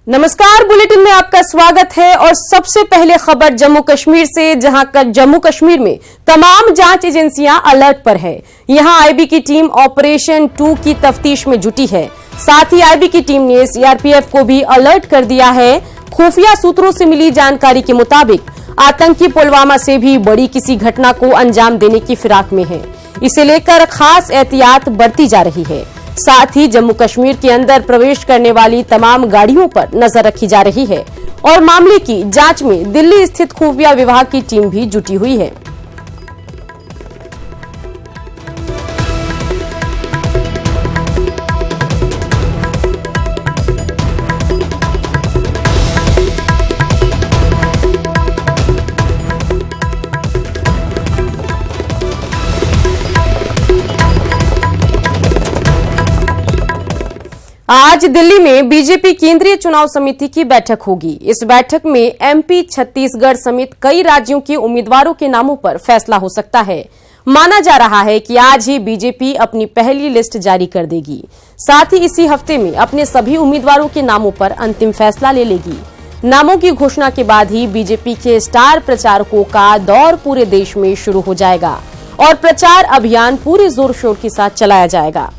नमस्कार, बुलेटिन में आपका स्वागत है। और सबसे पहले खबर जम्मू कश्मीर से, जहां जम्मू कश्मीर में तमाम जांच एजेंसियां अलर्ट पर है। यहां आईबी की टीम ऑपरेशन 2 की तफ्तीश में जुटी है। साथ ही आईबी की टीम ने सीआरपीएफ को भी अलर्ट कर दिया है। खुफिया सूत्रों से मिली जानकारी के मुताबिक आतंकी पुलवामा से भी बड़ी किसी घटना को अंजाम देने की फिराक में है। इसे लेकर खास एहतियात बरती जा रही है। साथ ही जम्मू कश्मीर के अंदर प्रवेश करने वाली तमाम गाड़ियों पर नजर रखी जा रही है और मामले की जांच में दिल्ली स्थित खुफिया विभाग की टीम भी जुटी हुई है। आज दिल्ली में बीजेपी केंद्रीय चुनाव समिति की बैठक होगी। इस बैठक में एमपी, छत्तीसगढ़ समेत कई राज्यों के उम्मीदवारों के नामों पर फैसला हो सकता है। माना जा रहा है कि आज ही बीजेपी अपनी पहली लिस्ट जारी कर देगी। साथ ही इसी हफ्ते में अपने सभी उम्मीदवारों के नामों पर अंतिम फैसला ले लेगी। नामों की घोषणा के बाद ही बीजेपी के स्टार प्रचारकों का दौर पूरे देश में शुरू हो जाएगा और प्रचार अभियान पूरे जोर शोर के साथ चलाया जाएगा।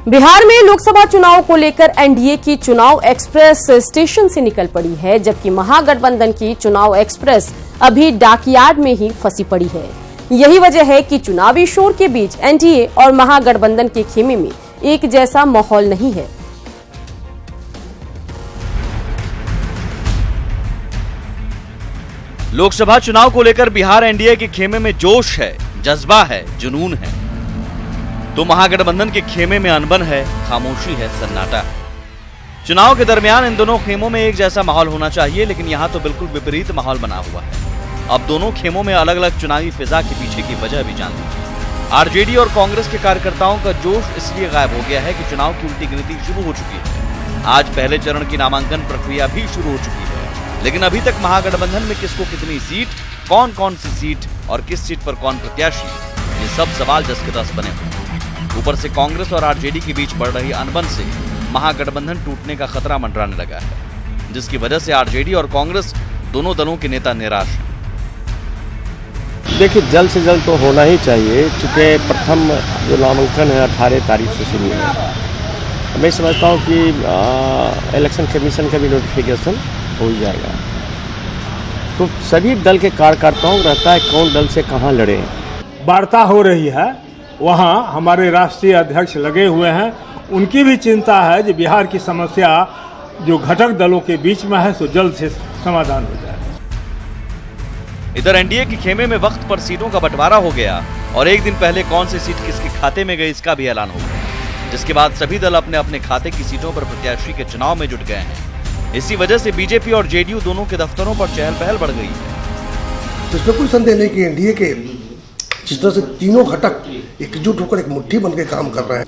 बिहार में लोकसभा चुनाव को लेकर एनडीए की चुनाव एक्सप्रेस स्टेशन से निकल पड़ी है, जबकि महागठबंधन की चुनाव एक्सप्रेस अभी डाकयार्ड में ही फंसी पड़ी है। यही वजह है कि चुनावी शोर के बीच एनडीए और महागठबंधन के खेमे में एक जैसा माहौल नहीं है। लोकसभा चुनाव को लेकर बिहार एनडीए के खेमे में जोश है, जज्बा है, जुनून है, तो महागठबंधन के खेमे में अनबन है, खामोशी है, सन्नाटा है। चुनाव के दरमियान इन दोनों खेमों में एक जैसा माहौल होना चाहिए, लेकिन यहां तो बिल्कुल विपरीत माहौल बना हुआ है। अब दोनों खेमों में अलग अलग चुनावी फिजा के पीछे की वजह भी जान लीजिए। आरजेडी और कांग्रेस के कार्यकर्ताओं का जोश इसलिए गायब हो गया है कि चुनाव की उल्टी गिनती शुरू हो चुकी है। आज पहले चरण की नामांकन प्रक्रिया भी शुरू हो चुकी है, लेकिन अभी तक महागठबंधन में किसको कितनी सीट, कौन कौन सी सीट और किस सीट पर कौन प्रत्याशी, ये सब सवाल जस के तस बने हुए। ऊपर से कांग्रेस और आरजेडी के बीच बढ़ रही अनबन से महागठबंधन टूटने का खतरा मंडराने लगा है, जिसकी वजह से आरजेडी और कांग्रेस दोनों दलों के नेता निराश हैं। देखिए, जल्द से जल्द तो होना ही चाहिए, चूंकि प्रथम जो नामांकन है 18 तारीख से शुरू है। मैं समझता हूँ कि इलेक्शन कमीशन का भी नोटिफिकेशन हो ही जाएगा, तो सभी दल के कार्यकर्ताओं को रहता है कौन दल से कहाँ लड़े। वार्ता हो रही है, वहाँ हमारे राष्ट्रीय अध्यक्ष लगे हुए हैं। उनकी भी चिंता है कि बिहार की समस्या जो घटक दलों के बीच में है सो जल्द से समाधान हो जाए। इधर एनडीए के खेमे में वक्त पर सीटों का बंटवारा हो गया और एक दिन पहले कौन सी सीट किसके खाते में गई इसका भी ऐलान हो गया, जिसके बाद सभी दल अपने अपने खाते की सीटों पर प्रत्याशी के चुनाव में जुट गए हैं। इसी वजह से बीजेपी और जेडीयू दोनों के दफ्तरों पर चहल पहल बढ़ गई है। तो इसमें कोई संदेह नहीं कि एनडीए के जिस तरह से तीनों घटक एकजुट होकर एक मुट्ठी बनकर काम कर रहे हैं,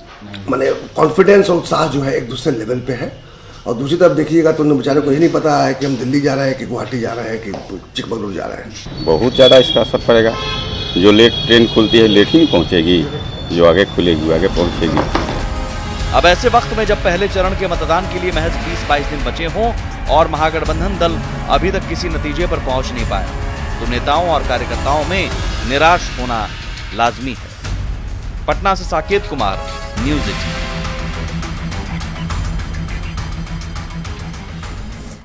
माने कॉन्फिडेंस और उत्साह जो है एक दूसरे लेवल पे है। और दूसरी तरफ देखिएगा तो उन बेचारे को ये नहीं पता है कि हम दिल्ली जा रहे हैं कि गुवाहाटी जा रहे हैं कि चिकमगलुरु जा रहे हैं। बहुत ज़्यादा इसका असर पड़ेगा। जो लेट ट्रेन खुलती है लेट ही नहीं पहुँचेगी, जो आगे खुलेगी आगे पहुँचेगी। अब ऐसे वक्त में जब पहले चरण के मतदान के लिए महज 20-22 दिन बचे हों और महागठबंधन दल अभी तक किसी नतीजे पर पहुंच नहीं पाए, तो नेताओं और कार्यकर्ताओं में निराश होना लाजमी है। पटना से साकेत कुमार, न्यूज़ 18।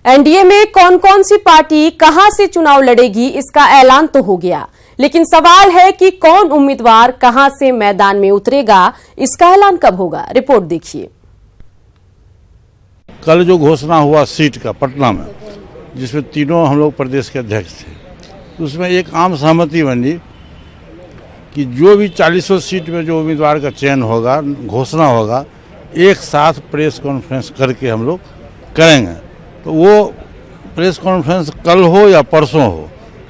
एनडीए में कौन कौन सी पार्टी कहां से चुनाव लड़ेगी इसका ऐलान तो हो गया, लेकिन सवाल है कि कौन उम्मीदवार कहां से मैदान में उतरेगा, इसका ऐलान कब होगा। रिपोर्ट देखिए। कल जो घोषणा हुआ सीट का पटना में, जिसमें तीनों हम लोग प्रदेश के अध्यक्ष थे, उसमें एक आम सहमति बनी कि जो भी 40 सीट में जो उम्मीदवार का चयन होगा, घोषणा होगा, एक साथ प्रेस कॉन्फ्रेंस करके हम लोग करेंगे। तो वो प्रेस कॉन्फ्रेंस कल हो या परसों हो,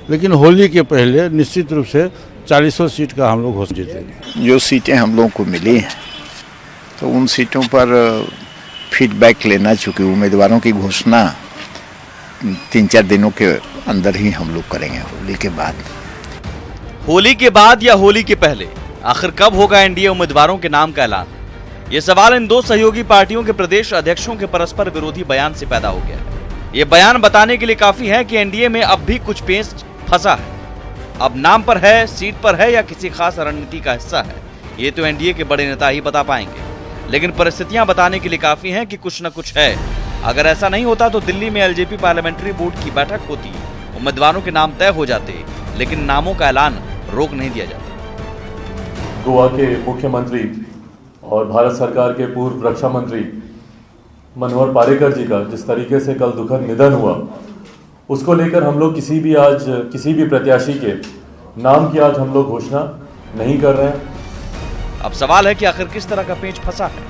लेकिन होली के पहले निश्चित रूप से 40 सीट का हम लोग घोषणा जीतेंगे। जो सीटें हम लोग को मिली हैं तो उन सीटों पर फीडबैक लेना, चूँकि उम्मीदवारों की घोषणा 3-4 दिनों के अंदर ही हम लोग करेंगे होली के बाद। होली के बाद या होली के पहले आखिर कब होगा एनडीए उम्मीदवारों के नाम का ऐलान? ये सवाल इन दो सहयोगी पार्टियों के प्रदेश अध्यक्षों के परस्पर विरोधी बयान से पैदा हो गया है। ये बयान बताने के लिए काफी है कि एनडीए में अब भी कुछ पेंच फंसा है। अब नाम पर है, सीट पर है या किसी खास रणनीति का हिस्सा है, ये तो एनडीए के बड़े नेता ही बता पाएंगे। लेकिन परिस्थितियां बताने के लिए काफी हैं कि कुछ न कुछ है। अगर ऐसा नहीं होता तो दिल्ली में एलजेपी पार्लियामेंट्री बोर्ड की बैठक होती, उम्मीदवारों के नाम तय हो जाते, लेकिन नामों का ऐलान रोक नहीं दिया जाता। गोवा के मुख्यमंत्री और भारत सरकार के पूर्व रक्षा मंत्री मनोहर पार्रिकर जी का जिस तरीके से कल दुखद निधन हुआ, उसको लेकर हम लोग किसी भी प्रत्याशी के नाम की आज हम लोग घोषणा नहीं कर रहे हैं। अब सवाल है कि आखिर किस तरह का पेंच फंसा है,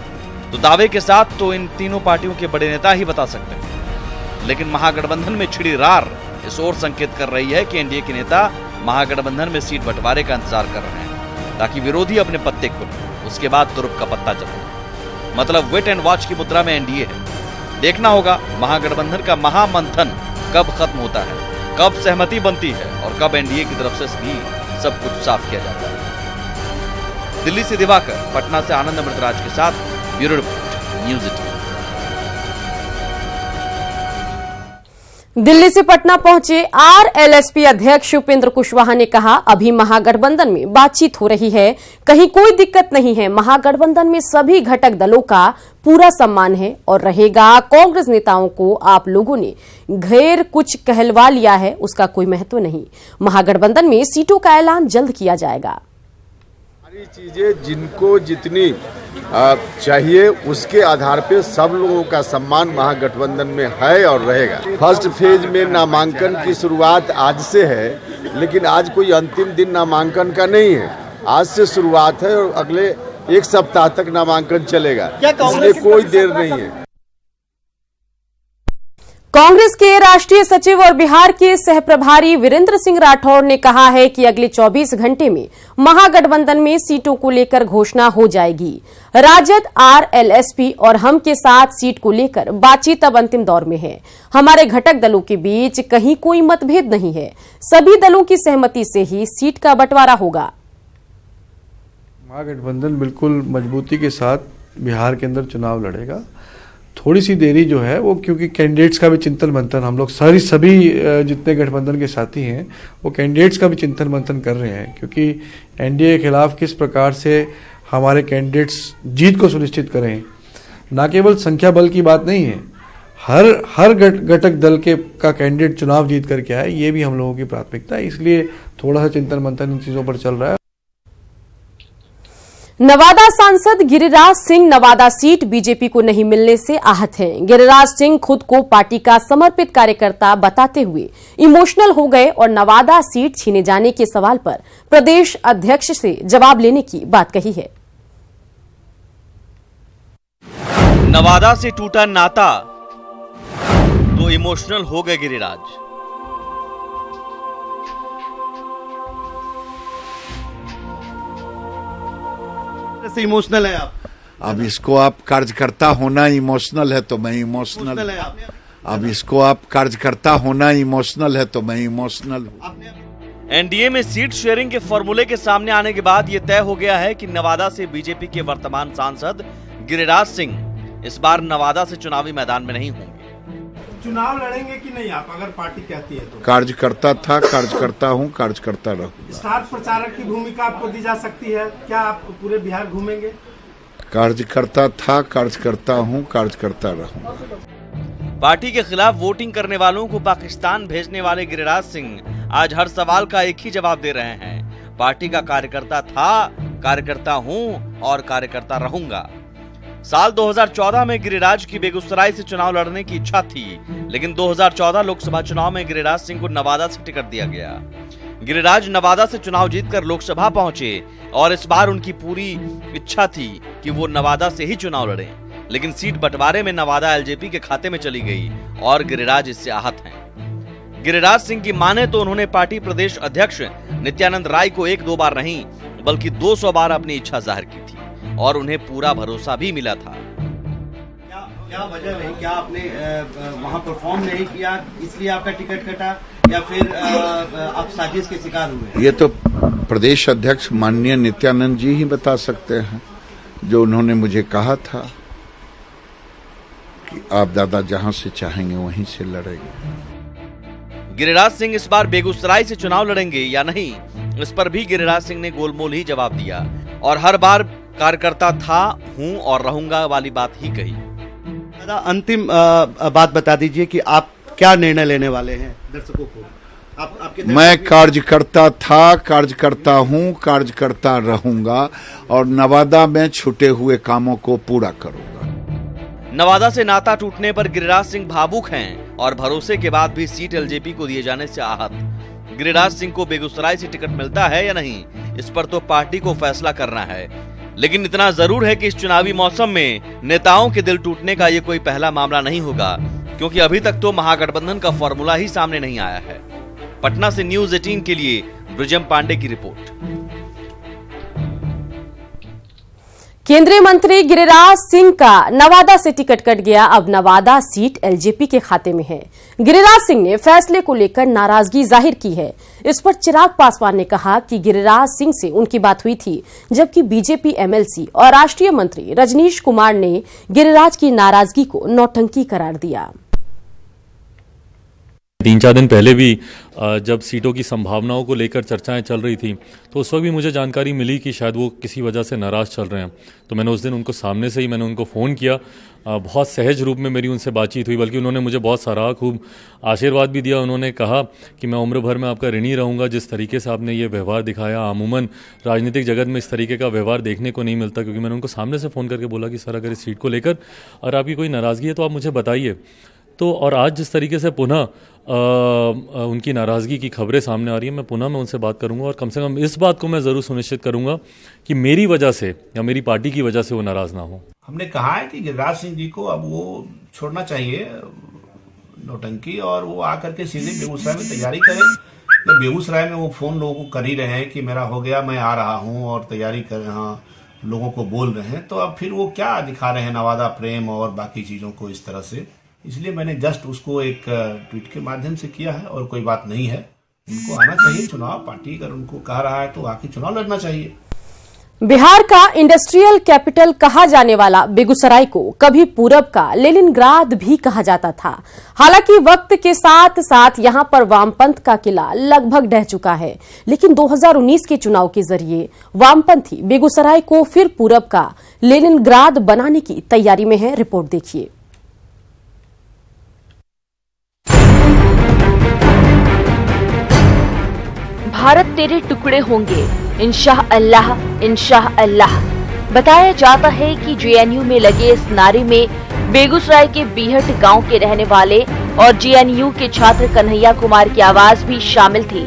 तो दावे के साथ तो इन तीनों पार्टियों के बड़े नेता ही बता सकते हैं। लेकिन महागठबंधन में छिड़ी रार इस ओर संकेत कर रही है कि एनडीए के नेता महागठबंधन में सीट बंटवारे का इंतजार कर रहे हैं, ताकि विरोधी अपने पत्ते खोले, उसके बाद तुरुप का पत्ता चले। मतलब वेट एंड वॉच की मुद्रा में एनडीए है। देखना होगा महागठबंधन का महामंथन कब खत्म होता है, कब सहमति बनती है और कब एनडीए की तरफ से भी सब कुछ साफ किया जाता है। दिल्ली से दिवाकर, पटना से आनंद अमृतराज के साथ ब्यूरो रिपोर्ट, न्यूज़ 18। दिल्ली से पटना पहुंचे आरएलएसपी अध्यक्ष उपेंद्र कुशवाहा ने कहा, अभी महागठबंधन में बातचीत हो रही है, कहीं कोई दिक्कत नहीं है। महागठबंधन में सभी घटक दलों का पूरा सम्मान है और रहेगा। कांग्रेस नेताओं को आप लोगों ने घेर कुछ कहलवा लिया है, उसका कोई महत्व नहीं। महागठबंधन में सीटों का ऐलान जल्द किया जाएगा। सारी चीजें जिनको जितनी चाहिए उसके आधार पे सब लोगों का सम्मान महागठबंधन में है और रहेगा। फर्स्ट फेज में नामांकन की शुरुआत आज से है, लेकिन आज कोई अंतिम दिन नामांकन का नहीं है। आज से शुरुआत है और अगले एक सप्ताह तक नामांकन चलेगा, इसलिए कोई देर नहीं है। कांग्रेस के राष्ट्रीय सचिव और बिहार के सहप्रभारी वीरेंद्र सिंह राठौर ने कहा है कि अगले 24 घंटे में महागठबंधन में सीटों को लेकर घोषणा हो जाएगी। राजद, आरएलएसपी और हम के साथ सीट को लेकर बातचीत अब अंतिम दौर में है। हमारे घटक दलों के बीच कहीं कोई मतभेद नहीं है, सभी दलों की सहमति से ही सीट का बंटवारा होगा। महागठबंधन बिल्कुल मजबूती के साथ बिहार के अंदर चुनाव लड़ेगा। थोड़ी सी देरी जो है वो क्योंकि कैंडिडेट्स का भी चिंतन मंथन, हम लोग सभी जितने गठबंधन के साथी हैं वो कैंडिडेट्स का भी चिंतन मंथन कर रहे हैं, क्योंकि एनडीए के खिलाफ किस प्रकार से हमारे कैंडिडेट्स जीत को सुनिश्चित करें। ना केवल संख्या बल की बात नहीं है, हर घटक दल का कैंडिडेट चुनाव जीत करके आए, ये भी हम लोगों की प्राथमिकता है। इसलिए थोड़ा सा चिंतन मंथन इन चीज़ों पर चल रहा है। नवादा सांसद गिरिराज सिंह नवादा सीट बीजेपी को नहीं मिलने से आहत हैं। गिरिराज सिंह खुद को पार्टी का समर्पित कार्यकर्ता बताते हुए इमोशनल हो गए और नवादा सीट छीने जाने के सवाल पर प्रदेश अध्यक्ष से जवाब लेने की बात कही है। नवादा से टूटा नाता तो इमोशनल हो गए गिरिराज। से इमोशनल है आप? अब इसको आप कार्यकर्ता होना इमोशनल है तो मैं इमोशनल। अब इसको आप कार्यकर्ता होना इमोशनल है तो मैं इमोशनल हूँ। एनडीए में सीट शेयरिंग के फॉर्मूले के सामने आने के बाद यह तय हो गया है कि नवादा से बीजेपी के वर्तमान सांसद गिरिराज सिंह इस बार नवादा से चुनावी मैदान में नहीं होंगे। चुनाव लड़ेंगे कि नहीं आप, अगर पार्टी कहती है तो? कार्यकर्ता था, कार्यकर्ता हूँ, कार्यकर्ता रहूँगा। स्टार प्रचारक की भूमिका आपको दी जा सकती है क्या? आप पूरे बिहार घूमेंगे? कार्यकर्ता था, कार्यकर्ता हूँ, कार्यकर्ता रहूँगा। पार्टी के खिलाफ वोटिंग करने वालों को पाकिस्तान भेजने वाले गिरिराज सिंह आज हर सवाल का एक ही जवाब दे रहे हैं। पार्टी का कार्यकर्ता था, कार्यकर्ता हूँ और कार्यकर्ता रहूंगा। साल 2014 में गिरिराज की बेगूसराय से चुनाव लड़ने की इच्छा थी, लेकिन 2014 लोकसभा चुनाव में गिरिराज सिंह को नवादा से टिकट दिया गया। गिरिराज नवादा से चुनाव जीतकर लोकसभा पहुंचे और इस बार उनकी पूरी इच्छा थी कि वो नवादा से ही चुनाव लड़ें, लेकिन सीट बंटवारे में नवादा एलजेपी के खाते में चली गई और गिरिराज इससे आहत हैं। गिरिराज सिंह की माने तो उन्होंने पार्टी प्रदेश अध्यक्ष नित्यानंद राय को 1-2 बार नहीं बल्कि 200 बार अपनी इच्छा जाहिर की थी और उन्हें पूरा भरोसा भी मिला था। क्या वजह रही? क्या आपने वहां परफॉर्म नहीं किया इसलिए आपका टिकट कटा, या फिर आप साजिश के शिकार हुए? ये तो प्रदेश अध्यक्ष माननीय नित्यानंद जी ही बता सकते हैं, जो उन्होंने मुझे कहा था कि आप दादा जहां से चाहेंगे वहीं से लड़ेंगे। गिरिराज सिंह इस बार बेगूसराय से चुनाव लड़ेंगे या नहीं, इस पर भी गिरिराज सिंह ने गोलमोल ही जवाब दिया और हर बार कार्यकर्ता था, हूं और रहूंगा वाली बात ही कही। दादा, अंतिम बात बता दीजिए कि आप क्या निर्णय लेने वाले हैं दर्शकों को? मैं कार्यकर्ता था, कार्यकर्ता हूं, कार्यकर्ता रहूंगा और नवादा में छूटे हुए कामों को पूरा करूंगा। नवादा से नाता टूटने पर गिरिराज सिंह भावुक हैं और भरोसे के बाद भी सीट एलजेपी को दिए जाने से आहत। गिरिराज सिंह को बेगूसराय से टिकट मिलता है या नहीं, इस पर तो पार्टी को फैसला करना है, लेकिन इतना जरूर है कि इस चुनावी मौसम में नेताओं के दिल टूटने का ये कोई पहला मामला नहीं होगा, क्योंकि अभी तक तो महागठबंधन का फॉर्मूला ही सामने नहीं आया है। पटना से न्यूज़ 18 के लिए ब्रिजम पांडे की रिपोर्ट। केंद्रीय मंत्री गिरिराज सिंह का नवादा से टिकट कट गया, अब नवादा सीट एलजेपी के खाते में है। गिरिराज सिंह ने फैसले को लेकर नाराजगी जाहिर की है। इस पर चिराग पासवान ने कहा कि गिरिराज सिंह से उनकी बात हुई थी, जबकि बीजेपी एमएलसी और राष्ट्रीय मंत्री रजनीश कुमार ने गिरिराज की नाराजगी को नौटंकी करार दिया। 3-4 दिन पहले भी जब सीटों की संभावनाओं को लेकर चर्चाएं चल रही थी, तो उस वक्त भी मुझे जानकारी मिली कि शायद वो किसी वजह से नाराज़ चल रहे हैं। तो मैंने उस दिन उनको सामने से ही मैंने उनको फ़ोन किया, बहुत सहज रूप में मेरी उनसे बातचीत हुई, बल्कि उन्होंने मुझे बहुत सराहा, खूब आशीर्वाद भी दिया। उन्होंने कहा कि मैं उम्र भर में आपका ऋणी रहूँगा, जिस तरीके से आपने ये व्यवहार दिखाया। अमूमन राजनीतिक जगत में इस तरीके का व्यवहार देखने को नहीं मिलता, क्योंकि मैंने उनको सामने से फ़ोन करके बोला कि सर, अगर इस सीट को लेकर और आपकी कोई नाराज़गी है तो आप मुझे बताइए। तो और आज जिस तरीके से पुनः उनकी नाराज़गी की खबरें सामने आ रही हैं, मैं उनसे बात करूंगा और कम से कम इस बात को मैं ज़रूर सुनिश्चित करूंगा कि मेरी वजह से या मेरी पार्टी की वजह से वो नाराज़ ना हो। हमने कहा है कि गिरिराज सिंह जी को अब वो छोड़ना चाहिए नौटंकी, और वो आकर के सीधे बेगूसराय में तैयारी करें। या बेगूसराय में वो फोन लोगों को कर ही रहे हैं कि मेरा हो गया, मैं आ रहा हूँ और तैयारी कर लोगों को बोल रहे हैं, तो अब फिर वो क्या दिखा रहे हैं नवादा प्रेम और बाकी चीज़ों को इस तरह से। इसलिए मैंने जस्ट उसको एक ट्वीट के माध्यम से किया है और कोई बात नहीं है। उनको आना चाहिए चुनाव, पार्टी अगर उनको कह रहा है तो आके चुनाव लड़ना चाहिए। बिहार का इंडस्ट्रियल कैपिटल कहा जाने वाला बेगूसराय को कभी पूरब का लेनिनग्राद भी कहा जाता था। हालांकि वक्त के साथ साथ यहां पर वामपंथ का किला लगभग ढह चुका है, लेकिन 2019 के चुनाव के जरिए वामपंथी बेगूसराय को फिर पूरब का लेनिनग्राद बनाने की तैयारी में है। रिपोर्ट देखिए। भारत तेरे टुकड़े होंगे इंशाह अल्लाह इंशाह अल्लाह। बताया जाता है कि जेएनयू में लगे इस नारे में बेगूसराय के बीहट गांव के रहने वाले और जेएनयू के छात्र कन्हैया कुमार की आवाज भी शामिल थी।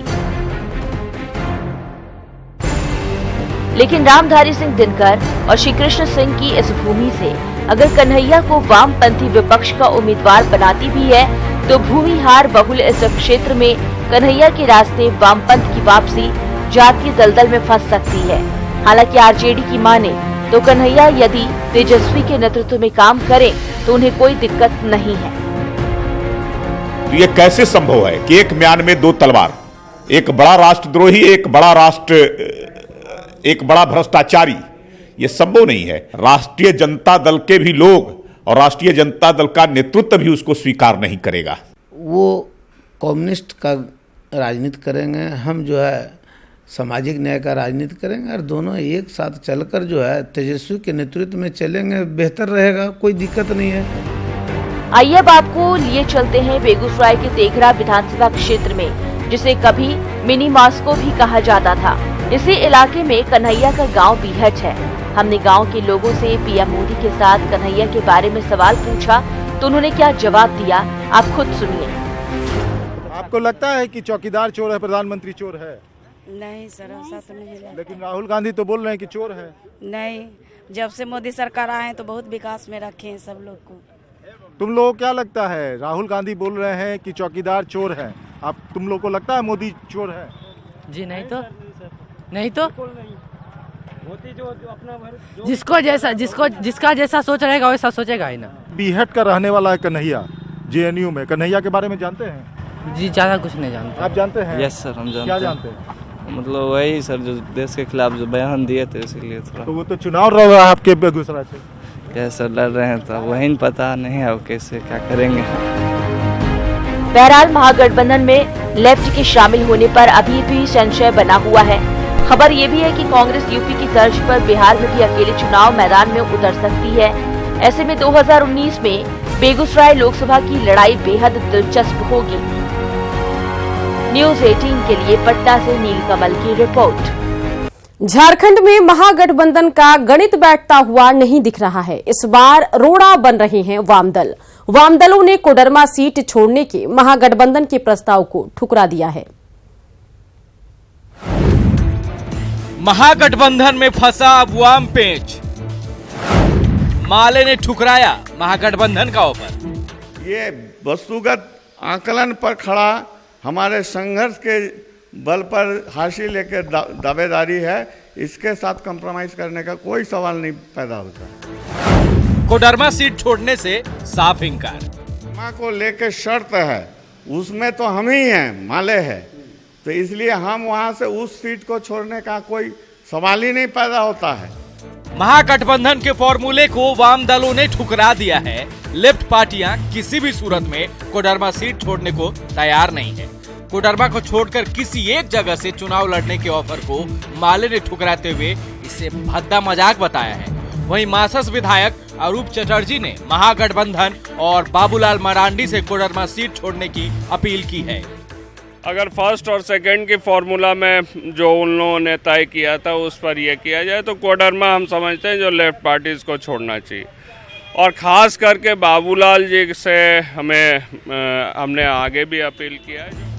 लेकिन रामधारी सिंह दिनकर और श्री कृष्ण सिंह की इस भूमि से अगर कन्हैया को वामपंथी विपक्ष का उम्मीदवार बनाती भी है, तो भूमिहार बहुल इस क्षेत्र में कन्हैया के रास्ते वामपंथ की वापसी जातीय दलदल में फंस सकती है। हालांकि आरजेडी की माने तो कन्हैया यदि तेजस्वी के नेतृत्व में काम करें तो उन्हें कोई दिक्कत नहीं है। तो ये कैसे संभव है कि एक म्यान में दो तलवार, एक बड़ा राष्ट्रद्रोही, एक बड़ा भ्रष्टाचारी? ये संभव नहीं है। राष्ट्रीय जनता दल के भी लोग और राष्ट्रीय जनता दल का नेतृत्व भी उसको स्वीकार नहीं करेगा। वो कम्युनिस्ट का राजनीति करेंगे, हम जो है सामाजिक न्याय का राजनीति करेंगे, और दोनों एक साथ चलकर जो है तेजस्वी के नेतृत्व में चलेंगे, बेहतर रहेगा, कोई दिक्कत नहीं है। आइए अब आपको लिए चलते हैं बेगूसराय के तेघरा विधानसभा क्षेत्र में, जिसे कभी मिनी मॉस्को भी कहा जाता था। इसी इलाके में कन्हैया का गांव बीहट है। हमने गांव के लोगों से पीएम मोदी के साथ कन्हैया के बारे में सवाल पूछा तो उन्होंने क्या जवाब दिया, आप खुद सुनिए। आपको लगता है कि चौकीदार चोर है, प्रधानमंत्री चोर है? नहीं सर, ऐसा तो नहीं लगता। लेकिन राहुल गांधी तो बोल रहे हैं कि चोर है। नहीं, जब से मोदी सरकार आए हैं तो बहुत विकास में रखे हैं सब लोग को। तुम लोगों को क्या लगता है? राहुल गांधी बोल रहे हैं कि चौकीदार चोर है, तुम लोग को लगता है मोदी चोर है? जी नहीं तो जिसका जैसा सोच रहेगा वैसा सोचेगा ही ना। बीहट का रहने वाला है कन्हैया, जेएनयू में। कन्हैया के बारे में जानते हैं? जी ज्यादा कुछ नहीं जानते। आप जानते हैं? यस सर, हम जानते हैं। क्या जानते हैं? मतलब वही सर जो देश के खिलाफ जो बयान दिए थे इसीलिए थोड़ा। तो वो तो चुनाव लड़ रहा है आपके बेगूसराय से। क्या सर लड़ रहे हैं तो वही नहीं पता नहीं है अब कैसे क्या करेंगे। बहरहाल महागठबंधन में लेफ्ट के शामिल होने पर अभी भी संशय बना हुआ है। खबर ये भी है कि कांग्रेस यूपी की तर्ज पर बिहार में भी अकेले चुनाव मैदान में उतर सकती है। ऐसे में 2019 में बेगूसराय लोकसभा की लड़ाई बेहद दिलचस्प होगी। न्यूज़ 18 के लिए पटना से नीलकमल की रिपोर्ट। झारखंड में महागठबंधन का गणित बैठता हुआ नहीं दिख रहा है। इस बार रोड़ा बन रहे हैं वामदल। वामदलों ने कोडरमा सीट छोड़ने के महागठबंधन के प्रस्ताव को ठुकरा दिया है। महागठबंधन में फंसा अब वाम पेंच। माले ने ठुकराया महागठबंधन का ऑफर। ये वस्तुगत आकलन पर खड़ा हमारे संघर्ष के बल पर हासिल एक दावेदारी है। इसके साथ कंप्रोमाइज करने का कोई सवाल नहीं पैदा होता। कोडरमा सीट छोड़ने से साफ इंकार। कोडरमा को लेकर शर्त है, उसमें तो हम ही हैं, माले है, तो इसलिए हम वहां से उस सीट को छोड़ने का कोई सवाल ही नहीं पैदा होता है। महागठबंधन के फॉर्मूले को वाम दलों ने ठुकरा दिया है। लेफ्ट पार्टियां किसी भी सूरत में कोडरमा सीट छोड़ने को तैयार नहीं है। कोडरमा को छोड़कर किसी एक जगह से चुनाव लड़ने के ऑफर को माले ने ठुकराते हुए इसे भद्दा मजाक बताया है। वहीं मासस विधायक अरूप चटर्जी ने महागठबंधन और बाबूलाल मरांडी से कोडरमा सीट छोड़ने की अपील की है। अगर फर्स्ट और सेकंड की फॉर्मूला में जो उन लोगों ने तय किया था उस पर यह किया जाए तो कोडरमा हम समझते हैं जो लेफ्ट पार्टीज को छोड़ना चाहिए। और खास करके बाबूलाल जी से हमने आगे भी अपील किया है।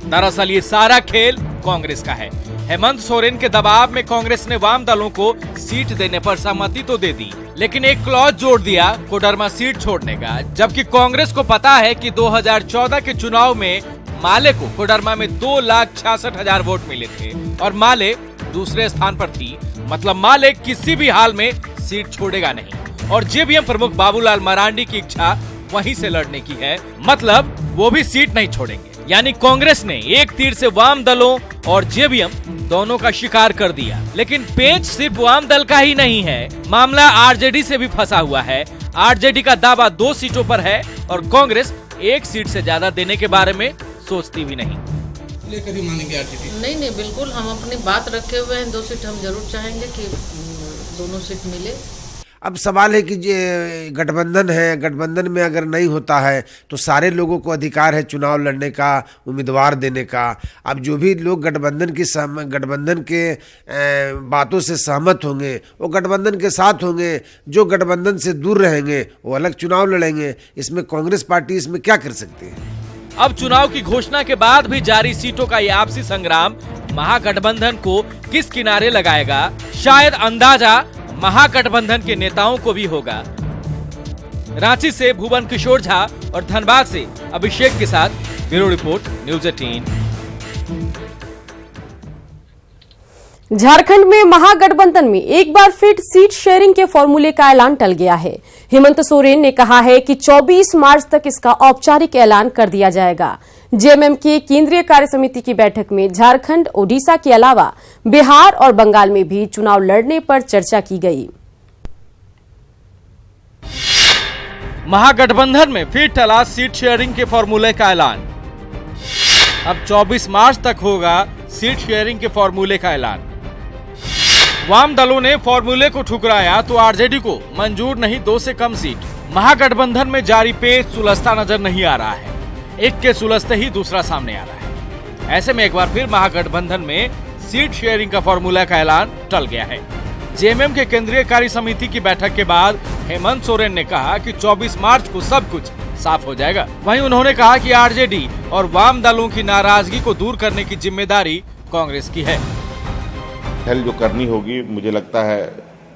दरअसल ये सारा खेल कांग्रेस का है। हेमंत सोरेन के दबाव में कांग्रेस ने वाम दलों को सीट देने पर सहमति तो दे दी, लेकिन एक क्लॉज जोड़ दिया कोडरमा सीट छोड़ने का। जबकि कांग्रेस को पता है कि 2014 के चुनाव में माले को कोडरमा में 2,66,000 वोट मिले थे और माले दूसरे स्थान पर थी। मतलब माले किसी भी हाल में सीट छोड़ेगा नहीं। और जेवीएम प्रमुख बाबूलाल मरांडी की इच्छा वहीं से लड़ने की है, मतलब वो भी सीट नहीं छोड़ेंगे। यानी कांग्रेस ने एक तीर से वाम दलों और जेवीएम दोनों का शिकार कर दिया। लेकिन पेंच सिर्फ वाम दल का ही नहीं है, मामला आरजेडी से भी फंसा हुआ है। आरजेडी का दावा 2 सीटों पर है और कांग्रेस 1 सीट से ज्यादा देने के बारे में सोचती भी नहीं। लेकर ही मानेंगे आरजेडी? नहीं, बिल्कुल हम अपनी बात रखे हुए हैं। 2 सीट हम जरूर चाहेंगे कि दोनों सीट मिले। अब सवाल है कि गठबंधन है, गठबंधन में अगर नहीं होता है तो सारे लोगों को अधिकार है चुनाव लड़ने का, उम्मीदवार देने का। अब जो भी लोग गठबंधन के बातों से सहमत होंगे वो गठबंधन के साथ होंगे, जो गठबंधन से दूर रहेंगे वो अलग चुनाव लड़ेंगे। इसमें कांग्रेस पार्टी इसमें क्या कर सकती है? अब चुनाव की घोषणा के बाद भी जारी सीटों का ये आपसी संग्राम महागठबंधन को किस किनारे लगाएगा, शायद अंदाजा महागठबंधन के नेताओं को भी होगा। रांची से भुवन किशोर झा और धनबाद से अभिषेक के साथ ब्यूरो रिपोर्ट, न्यूज़ 18। झारखंड में महागठबंधन में एक बार फिर सीट शेयरिंग के फॉर्मूले का ऐलान टल गया है। हेमंत सोरेन ने कहा है कि 24 मार्च तक इसका औपचारिक ऐलान कर दिया जाएगा। जेएमएम के केंद्रीय कार्य समिति की बैठक में झारखंड, ओडिशा के अलावा बिहार और बंगाल में भी चुनाव लड़ने पर चर्चा की गई। महागठबंधन में फिर टला सीट शेयरिंग के फॉर्मूले का ऐलान। अब 24 मार्च तक होगा सीट शेयरिंग के फॉर्मूले का ऐलान। वाम दलों ने फॉर्मूले को ठुकराया तो आरजेडी को मंजूर नहीं 2 से कम सीट। महागठबंधन में जारी पेच सुलझता नजर नहीं आ रहा है। एक के सुलझते ही दूसरा सामने आ रहा है। ऐसे में एक बार फिर महागठबंधन में सीट शेयरिंग का फॉर्मूला का ऐलान टल गया है। जेएमएम के केंद्रीय कार्य समिति की बैठक के बाद हेमंत सोरेन ने कहा कि 24 मार्च को सब कुछ साफ हो जाएगा। वहीं उन्होंने कहा कि आरजेडी और वाम दलों की नाराजगी को दूर करने की जिम्मेदारी कांग्रेस की है। पहल जो करनी होगी, मुझे लगता है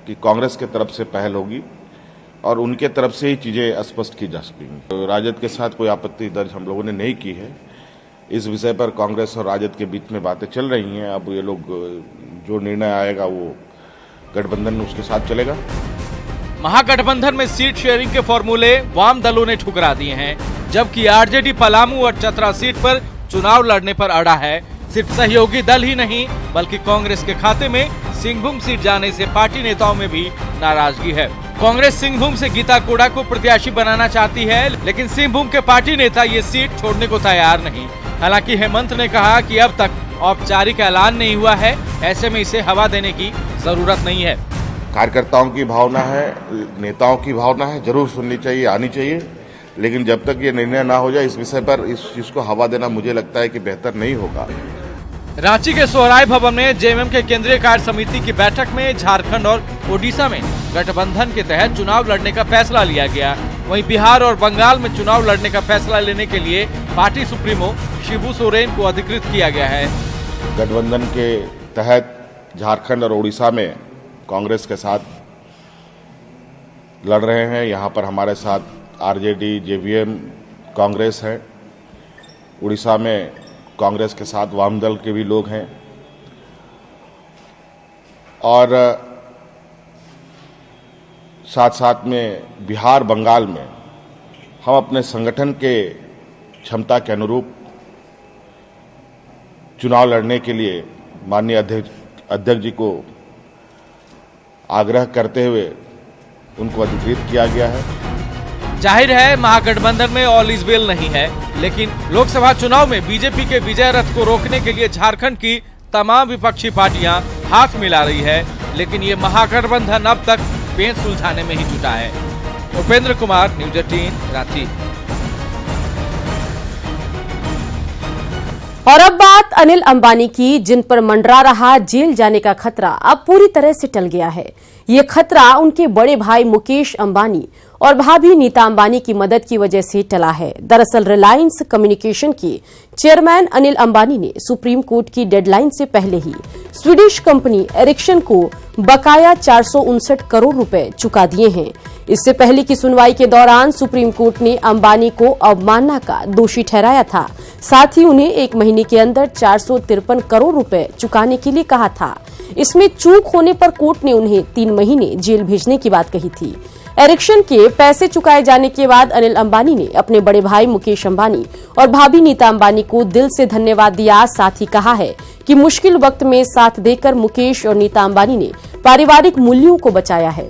कि कांग्रेस के तरफ से पहल होगी और उनके तरफ से ही चीजें स्पष्ट की जा सकेंगी। तो राजद के साथ कोई आपत्ति दर्ज हम लोगों ने नहीं की है। इस विषय पर कांग्रेस और राजद के बीच में बातें चल रही हैं। अब ये लोग जो निर्णय आएगा वो गठबंधन में उसके साथ चलेगा। महागठबंधन में सीट शेयरिंग के फॉर्मूले वाम दलों ने ठुकरा दिए हैं, जबकि आरजेडी पलामू और चतरा सीट पर चुनाव लड़ने पर अड़ा है। सिर्फ सहयोगी दल ही नहीं बल्कि कांग्रेस के खाते में सिंहभूम सीट जाने से पार्टी नेताओं में भी नाराजगी है। कांग्रेस सिंहभूम से गीता कोड़ा को प्रत्याशी बनाना चाहती है, लेकिन सिंहभूम के पार्टी नेता ये सीट छोड़ने को तैयार नहीं। हालांकि हेमंत ने कहा कि अब तक औपचारिक ऐलान नहीं हुआ है, ऐसे में इसे हवा देने की जरूरत नहीं है। कार्यकर्ताओं की भावना है, नेताओं की भावना है, जरूर सुननी चाहिए, आनी चाहिए, लेकिन जब तक ये निर्णय ना हो जाए इस विषय पर इस चीज को हवा देना मुझे लगता है कि बेहतर नहीं होगा। रांची के सोहराय भवन में जेएमएम के केंद्रीय कार्य समिति की बैठक में झारखंड और ओडिशा में गठबंधन के तहत चुनाव लड़ने का फैसला लिया गया। वहीं बिहार और बंगाल में चुनाव लड़ने का फैसला लेने के लिए पार्टी सुप्रीमो शिबू सोरेन को अधिकृत किया गया है। गठबंधन के तहत झारखंड और ओडिशा में कांग्रेस के साथ लड़ रहे हैं। यहाँ पर हमारे साथ आरजेडी, जेवीएम कांग्रेस है। उड़ीसा में कांग्रेस के साथ वामदल के भी लोग हैं और साथ साथ में बिहार, बंगाल में हम अपने संगठन के क्षमता के अनुरूप चुनाव लड़ने के लिए माननीय अध्यक्ष जी को आग्रह करते हुए उनको अधिकृत किया गया है। जाहिर है महागठबंधन में ऑल इज वेल नहीं है, लेकिन लोकसभा चुनाव में बीजेपी के विजय रथ को रोकने के लिए झारखंड की तमाम विपक्षी पार्टियां हाथ मिला रही है, लेकिन ये महागठबंधन अब तक पेच सुलझाने में ही जुटा है। उपेंद्र कुमार, न्यूज 18, रांची। और अब बात अनिल अंबानी की, जिन पर मंडरा रहा जेल जाने का खतरा अब पूरी तरह से टल गया है। ये खतरा उनके बड़े भाई मुकेश अंबानी और भाभी नीता अंबानी की मदद की वजह से टला है। दरअसल रिलायंस कम्युनिकेशन के चेयरमैन अनिल अंबानी ने सुप्रीम कोर्ट की डेडलाइन से पहले ही स्वीडिश कंपनी एरिक्सन को बकाया 459 करोड़ रुपए चुका दिए हैं। इससे पहले की सुनवाई के दौरान सुप्रीम कोर्ट ने अंबानी को अवमानना का दोषी ठहराया था। साथ ही उन्हें 1 महीने के अंदर 453 करोड़ रुपए चुकाने के लिए कहा था। इसमें चूक होने पर कोर्ट ने उन्हें 3 महीने जेल भेजने की बात कही थी। एरिक्सन के पैसे चुकाए जाने के बाद अनिल अंबानी ने अपने बड़े भाई मुकेश अंबानी और भाभी नीता अंबानी को दिल से धन्यवाद दिया। साथ ही कहा है कि मुश्किल वक्त में साथ देकर मुकेश और नीता अंबानी ने पारिवारिक मूल्यों को बचाया है।